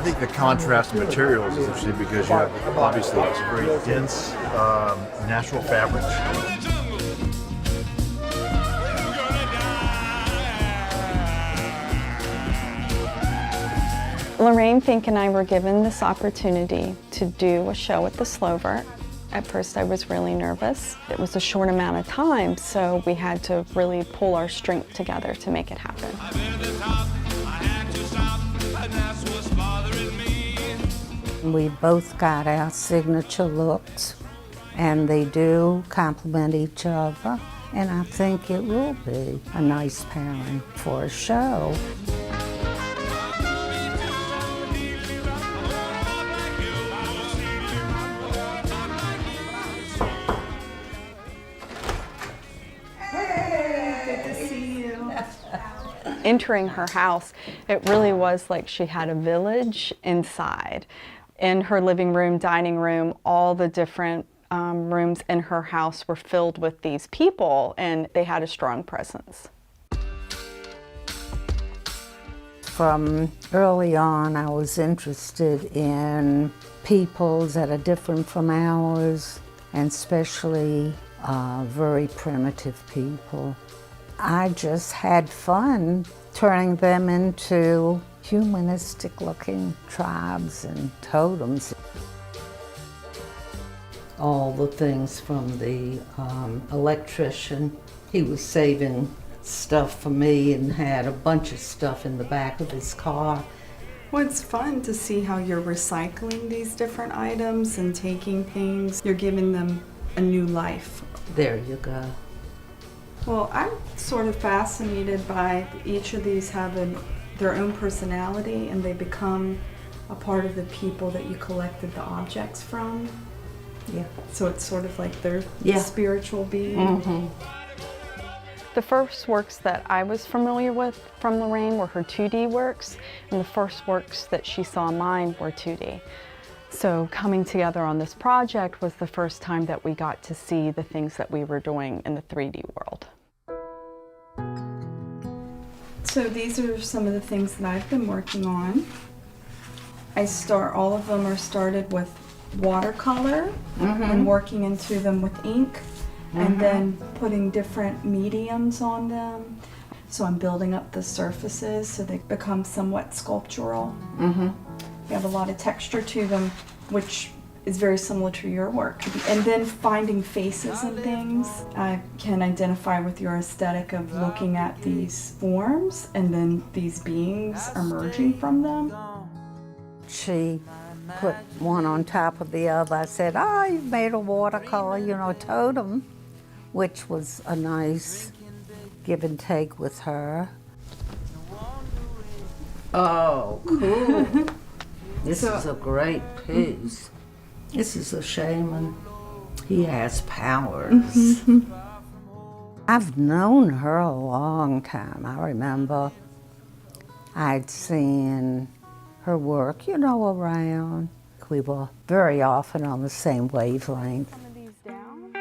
I think the contrast in materials is interesting because you have obviously it's very dense natural fabrics. Lorraine, Fink, and I were given this opportunity to do a show at the Slovert. At first I was really nervous. It was a short amount of time, so we had to really pull our strength together to make it happen. We both got our signature looks, and they do complement each other, and I think it will be a nice pairing for a show. Entering her house, it really was like she had a village inside. In her living room, dining room, all the different rooms in her house were filled with these people, and they had a strong presence. From early on, I was interested in peoples that are different from ours, and especially very primitive people. I just had fun turning them into humanistic-looking tribes and totems. All the things from the electrician, he was saving stuff for me and had a bunch of stuff in the back of his car. Well, it's fun to see how you're recycling these different items and taking things, you're giving them a new life. There you go. Well, I'm sort of fascinated by each of these having their own personality, and they become a part of the people that you collected the objects from. Yeah. So it's sort of like their spiritual being. Mm-hmm. The first works that I was familiar with from Lorraine were her 2D works, and the first works that she saw mine were 2D. So coming together on this project was the first time that we got to see the things that we were doing in the 3D world. So these are some of the things that I've been working on. All of them are started with watercolor and working into them with ink and then putting different mediums on them. So I'm building up the surfaces so they become somewhat sculptural. They have a lot of texture to them, which is very similar to your work. And then finding faces and things. I can identify with your aesthetic of looking at these forms and then these beings emerging from them. She put one on top of the other. I said, oh, you've made a watercolor, you know, totem, which was a nice give and take with her. Oh, cool. This is a great piece. This is a shaman. He has powers. I've known her a long time. I remember I'd seen her work, you know, around. We were very often on the same wavelength. Some of these down.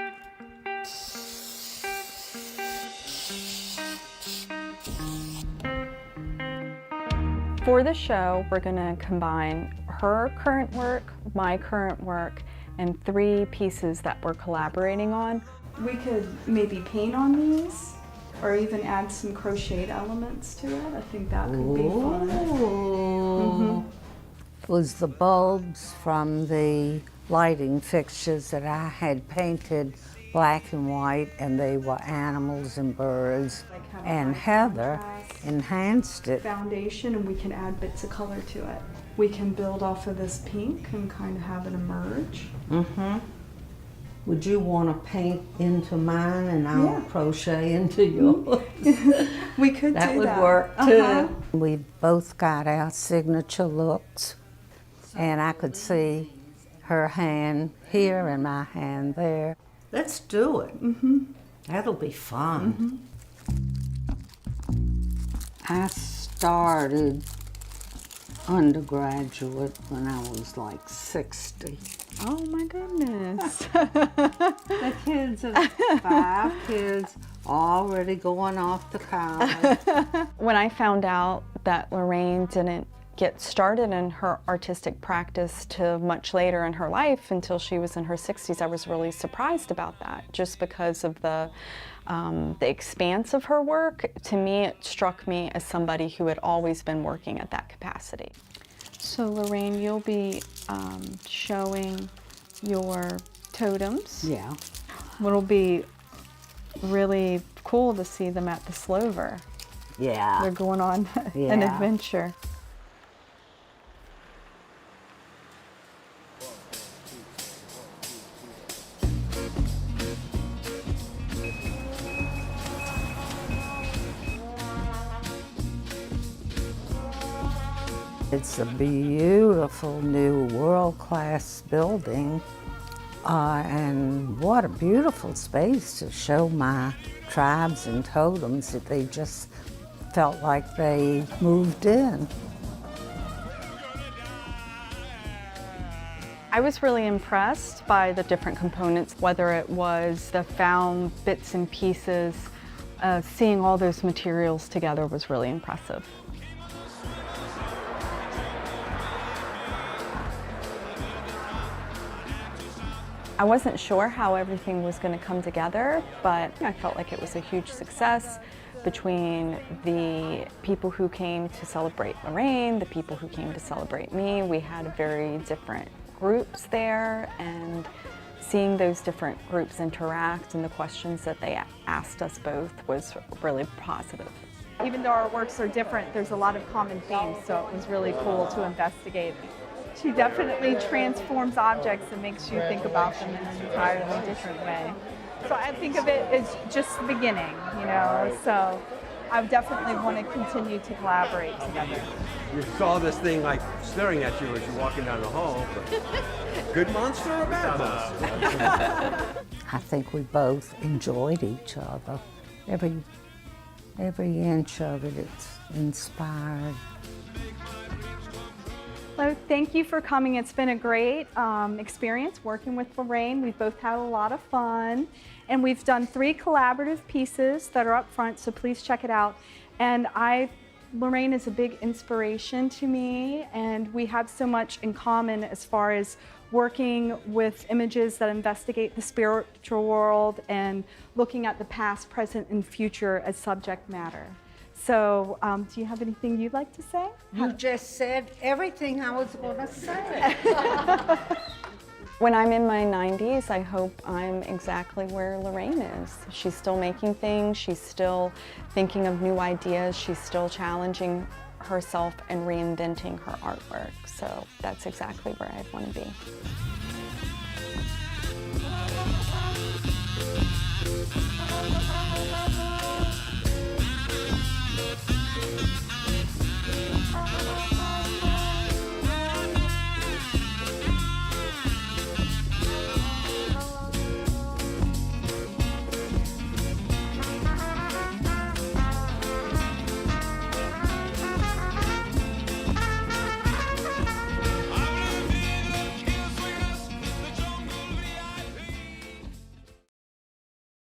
For the show, we're going to combine her current work, my current work, and 3 pieces that we're collaborating on. We could maybe paint on these or even add some crocheted elements to it. I think that could be fun. Was the bulbs from the lighting fixtures that I had painted black and white, and they were animals and birds, and Heather enhanced it. Foundation, and we can add bits of color to it. We can build off of this pink and kind of have it emerge. Would you want to paint into mine and I'll crochet into yours? We could do that. That would work too. We both got our signature looks, and I could see her hand here and my hand there. Let's do it. That'll be fun. I started undergraduate when I was like 60. Oh my goodness. The kids have 5 kids already going off to college. When I found out that Lorraine didn't get started in her artistic practice to much later in her life until she was in her 60s, I was really surprised about that, just because of the expanse of her work. To me, it struck me as somebody who had always been working at that capacity. So Lorraine, you'll be showing your totems. Yeah. It'll be really cool to see them at the Slover. Yeah. They're going on an Yeah. adventure. It's a beautiful new world-class building, and what a beautiful space to show my tribes and totems that they just felt like they moved in. I was really impressed by the different components, whether it was the found bits and pieces. Seeing all those materials together was really impressive. I wasn't sure how everything was going to come together, but I felt like it was a huge success between the people who came to celebrate Lorraine, the people who came to celebrate me. We had very different groups there, and seeing those different groups interact and the questions that they asked us both was really positive. Even though our works are different, there's a lot of common themes, so it was really cool to investigate. She definitely transforms objects and makes you think about them in an entirely different way. So I think of it as just the beginning, you know, so I definitely want to continue to collaborate together. You saw this thing like staring at you as you're walking down the hall, but good monster or bad monster? I think we both enjoyed each other. Every inch of it, it's inspired. So thank you for coming. It's been a great experience working with Lorraine. We've both had a lot of fun, and we've done 3 collaborative pieces that are up front, so please check it out. And Lorraine is a big inspiration to me, and we have so much in common as far as working with images that investigate the spiritual world and looking at the past, present, and future as subject matter. So, do you have anything you'd like to say? You just said everything I was going to say. When I'm in my 90s, I hope I'm exactly where Lorraine is. She's still making things, she's still thinking of new ideas, she's still challenging herself and reinventing her artwork. So that's exactly where I'd want to be.